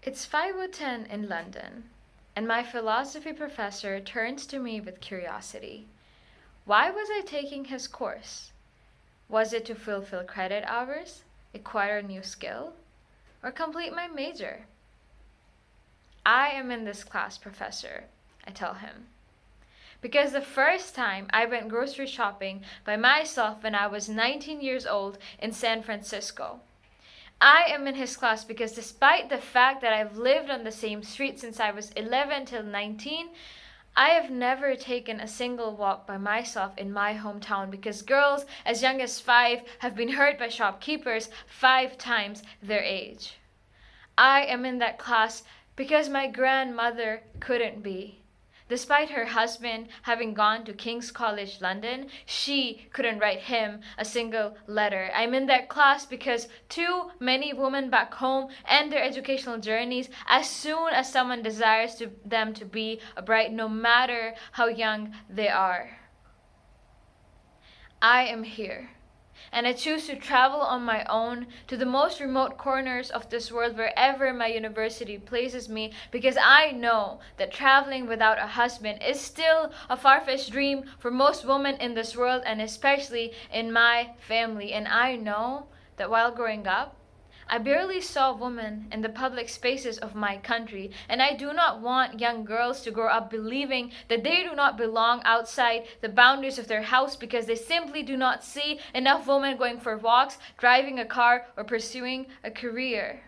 It's 5:10 in London, and my philosophy professor turns to me with curiosity. Why was I taking his course? Was it to fulfill credit hours, acquire a new skill, or complete my major? I am in this class, professor, I tell him. Because the first time I went grocery shopping by myself when I was 19 years old in San Francisco. I am in his class because despite the fact that I've lived on the same street since I was 11 till 19, I have never taken a single walk by myself in my hometown because girls as young as 5 have been hurt by shopkeepers 5 times their age. I am in that class because my grandmother couldn't be. Despite her husband having gone to King's College London, she couldn't write him a single letter. I'm in that class because too many women back home end their educational journeys as soon as someone desires them to be a bride, no matter how young they are. I am here. And I choose to travel on my own to the most remote corners of this world wherever my university places me because I know that traveling without a husband is still a far-fetched dream for most women in this world and especially in my family. And I know that while growing up, I barely saw women in the public spaces of my country, and I do not want young girls to grow up believing that they do not belong outside the boundaries of their house because they simply do not see enough women going for walks, driving a car, or pursuing a career.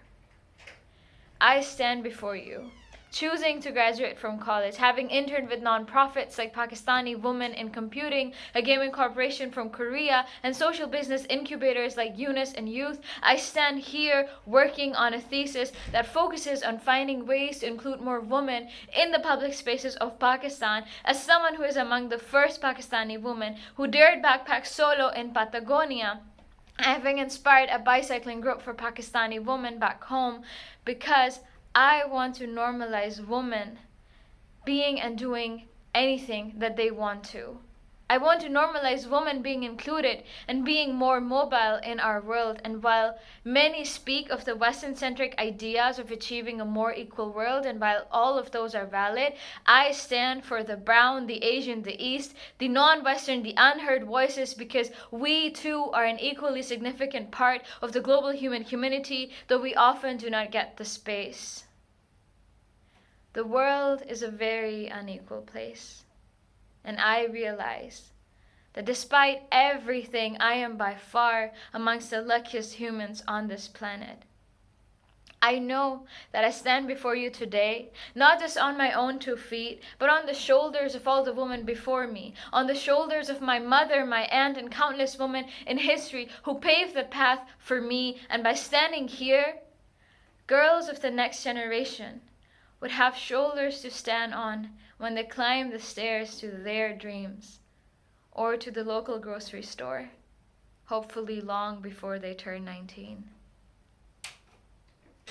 I stand before you, choosing to graduate from college, having interned with nonprofits like Pakistani Women in Computing, a gaming corporation from Korea, and social business incubators like Eunice and Youth. I stand here working on a thesis that focuses on finding ways to include more women in the public spaces of Pakistan as someone who is among the first Pakistani women who dared backpack solo in Patagonia, having inspired a bicycling group for Pakistani women back home because I want to normalize women being and doing anything that they want to. I want to normalize women being included and being more mobile in our world. And while many speak of the Western-centric ideas of achieving a more equal world, and while all of those are valid, I stand for the brown, the Asian, the East, the non-Western, the unheard voices because we too are an equally significant part of the global human community, though we often do not get the space. The world is a very unequal place. And I realize that despite everything, I am by far amongst the luckiest humans on this planet. I know that I stand before you today, not just on my own 2 feet, but on the shoulders of all the women before me, on the shoulders of my mother, my aunt, and countless women in history who paved the path for me. And by standing here, girls of the next generation would have shoulders to stand on when they climb the stairs to their dreams or to the local grocery store, hopefully long before they turn 19.